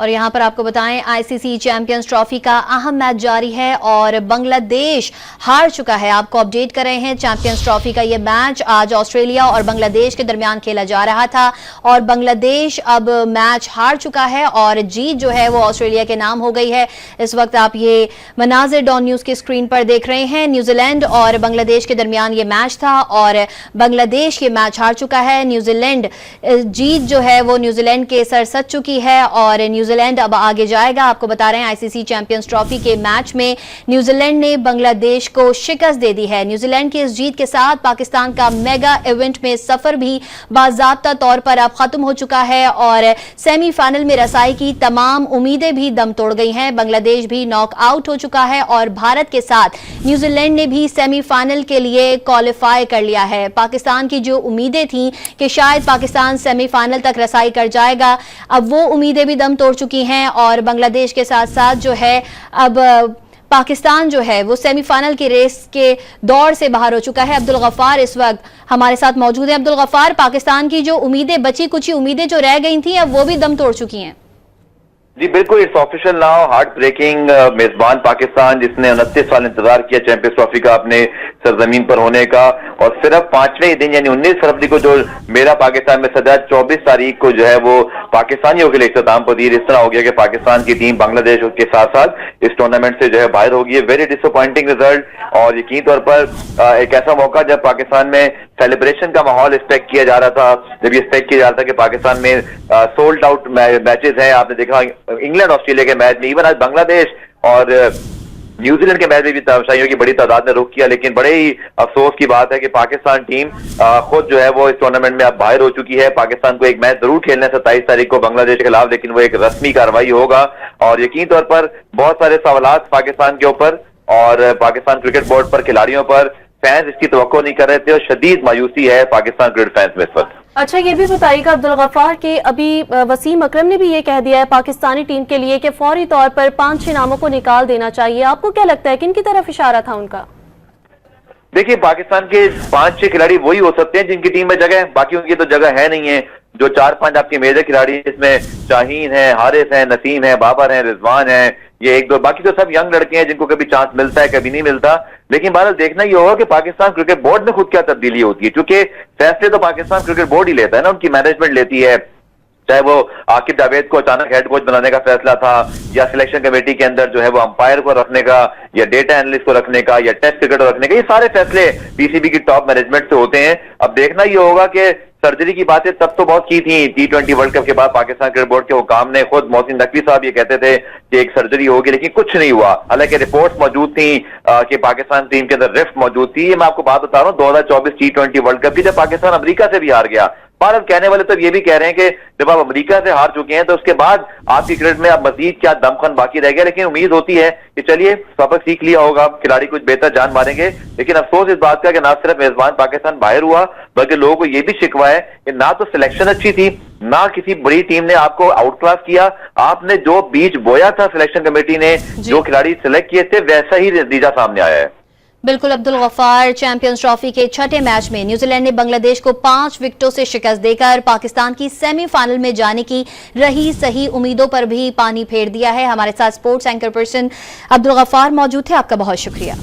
और यहां पर आपको बताएं आईसीसी चैंपियंस ट्रॉफी का अहम मैच जारी है और बांग्लादेश हार चुका है। आपको अपडेट कर रहे हैं चैंपियंस ट्रॉफी का ये मैच आज ऑस्ट्रेलिया और बांग्लादेश के दरमियान खेला जा रहा था और बांग्लादेश अब मैच हार चुका है और जीत जो है वो ऑस्ट्रेलिया के नाम हो गई है। इस वक्त आप ये मनाजिर डॉन न्यूज की स्क्रीन पर देख रहे हैं। न्यूजीलैंड और बांग्लादेश के दरमियान ये मैच था और बांग्लादेश ये मैच हार चुका है। न्यूजीलैंड जीत जो है वो न्यूजीलैंड के सर सज चुकी है और न्यूजीलैंड अब आगे जाएगा। आपको बता रहे हैं आईसीसी चैंपियंस ट्रॉफी के मैच में न्यूजीलैंड ने बांग्लादेश को शिकस्त दे दी है। न्यूजीलैंड की इस जीत के साथ पाकिस्तान का मेगा इवेंट में सफर भी बाज़ाब्ता तौर पर अब खत्म हो चुका है और सेमीफाइनल में रसाई की तमाम उम्मीदें भी दम तोड़ गई हैं। बांग्लादेश भी नॉक आउट हो चुका है और भारत के साथ न्यूजीलैंड ने भी सेमीफाइनल के लिए क्वालिफाई कर लिया है। पाकिस्तान की जो उम्मीदें थी कि शायद पाकिस्तान सेमीफाइनल तक रसाई कर जाएगा, अब वो उम्मीदें भी दम तोड़ चुकी हैं और बांग्लादेश के साथ साथ जो है अब पाकिस्तान जो है वो सेमीफाइनल की रेस के दौर से बाहर हो चुका है। अब्दुल गफ्फार इस वक्त हमारे साथ मौजूद है। अब्दुल गफ्फार, पाकिस्तान की जो उम्मीदें बची कुछ उम्मीदें जो रह गई थी अब वो भी दम तोड़ चुकी हैं। जी बिल्कुल, it's official now. Heart breaking मेजबान पाकिस्तान जिसने 29 साल इंतजार किया चैंपियंस ट्रॉफी का अपने सरजमीन पर होने का और सिर्फ 5वें दिन यानी 19 फरवरी को जो मेरा पाकिस्तान में सदा 24 तारीख को जो है वो पाकिस्तानियों के लिए इख्तिताम पजीर इस तरह हो गया कि पाकिस्तान की टीम बांग्लादेश के साथ साथ इस टूर्नामेंट से जो है बाहर होगी। वेरी डिसअपॉइंटिंग रिजल्ट और यकीन तौर पर एक ऐसा मौका जब पाकिस्तान में सेलिब्रेशन का माहौल एक्सपेक्ट किया जा रहा था, जब ये एक्सपेक्ट किया जा रहा था कि पाकिस्तान में सोल्ड आउट मैचेस हैं। आपने देखा इंग्लैंड ऑस्ट्रेलिया के मैच में, इवन आज बांग्लादेश और न्यूजीलैंड के मैच में भी तमाशाइयों की बड़ी तादाद ने रुख किया। लेकिन बड़े ही अफसोस की बात है कि पाकिस्तान टीम खुद जो है वो इस टूर्नामेंट में अब बाहर हो चुकी है। पाकिस्तान को एक मैच जरूर खेलना है 27 तारीख को बांग्लादेश के खिलाफ, लेकिन वो एक रस्मी कार्रवाई होगा और यकीन तौर पर बहुत सारे सवालात पाकिस्तान के ऊपर और पाकिस्तान क्रिकेट बोर्ड पर, खिलाड़ियों पर, फैंस इसकी तवक्को नहीं कर रहे थे और शदीद मायूसी है पाकिस्तान क्रिकेट फैंस में इस वक्त। अच्छा, ये भी बताइएगा अब्दुल गफ्फार के अभी वसीम अकरम ने भी ये कह दिया है पाकिस्तानी टीम के लिए कि फौरी तौर पर 5-6 नामों को निकाल देना चाहिए। आपको क्या लगता है किन की तरफ इशारा था उनका? देखिए, पाकिस्तान के 5-6 खिलाड़ी वही हो सकते हैं जिनकी टीम में जगह है, बाकी उनकी तो जगह है नहीं है। जो 4-5 आपके मेजर खिलाड़ी इसमें शाहीन है, हारिस है, नसीम है, बाबर है, रिजवान है, ये 1-2, बाकी तो सब यंग लड़के हैं जिनको कभी चांस मिलता है कभी नहीं मिलता। लेकिन बहरहाल देखना ये होगा कि पाकिस्तान क्रिकेट बोर्ड में खुद क्या तब्दीली होती है, क्योंकि फैसले तो पाकिस्तान क्रिकेट बोर्ड ही लेता है ना, उनकी मैनेजमेंट लेती है। चाहे वो आकिब जावेद को अचानक हेड कोच बनाने का फैसला था या सिलेक्शन कमेटी के अंदर जो है वो अंपायर को रखने का या डेटा एनालिस्ट को रखने का या टेस्ट क्रिकेटर रखने का, ये सारे फैसले पीसीबी की टॉप मैनेजमेंट से होते हैं। अब देखना ये होगा कि सर्जरी की बातें तब तो बहुत की थी T20 वर्ल्ड कप के बाद पाकिस्तान क्रिकेट बोर्ड के हुकाम ने, खुद मोहसिन नकवी साहब ये कहते थे कि एक सर्जरी होगी, लेकिन कुछ नहीं हुआ। हालांकि रिपोर्ट्स मौजूद थी कि पाकिस्तान टीम के अंदर रिफ्ट मौजूद थी। ये मैं आपको बात बता रहा हूँ 2024 T20 वर्ल्ड कप की, जब पाकिस्तान अमेरिका से भी हार गया। भारत कहने वाले तो ये भी कह रहे हैं कि जब आप अमेरिका से हार चुके हैं तो उसके बाद आपकी क्रिकेट में अब मजीद क्या दमखम बाकी रह गया। लेकिन उम्मीद होती है कि चलिए सबक सीख लिया होगा, खिलाड़ी कुछ बेहतर जान मारेंगे। लेकिन अफसोस इस बात का कि ना सिर्फ मेजबान पाकिस्तान बाहर हुआ, बल्कि लोगों को यह भी शिकवा है कि ना तो सिलेक्शन अच्छी थी, ना किसी बड़ी टीम ने आपको आउट क्लास किया। आपने जो बीज बोया था सिलेक्शन कमेटी ने, जो खिलाड़ी सिलेक्ट किए थे, वैसा ही नतीजा सामने आया है। बिल्कुल अब्दुल गफ्फार, चैंपियंस ट्रॉफी के छठे मैच में न्यूजीलैंड ने बांग्लादेश को 5 विकेटों से शिकस्त देकर पाकिस्तान की सेमीफाइनल में जाने की रही सही उम्मीदों पर भी पानी फेर दिया है। हमारे साथ sports anchor person Abdul Gaffar मौजूद थे, आपका बहुत शुक्रिया।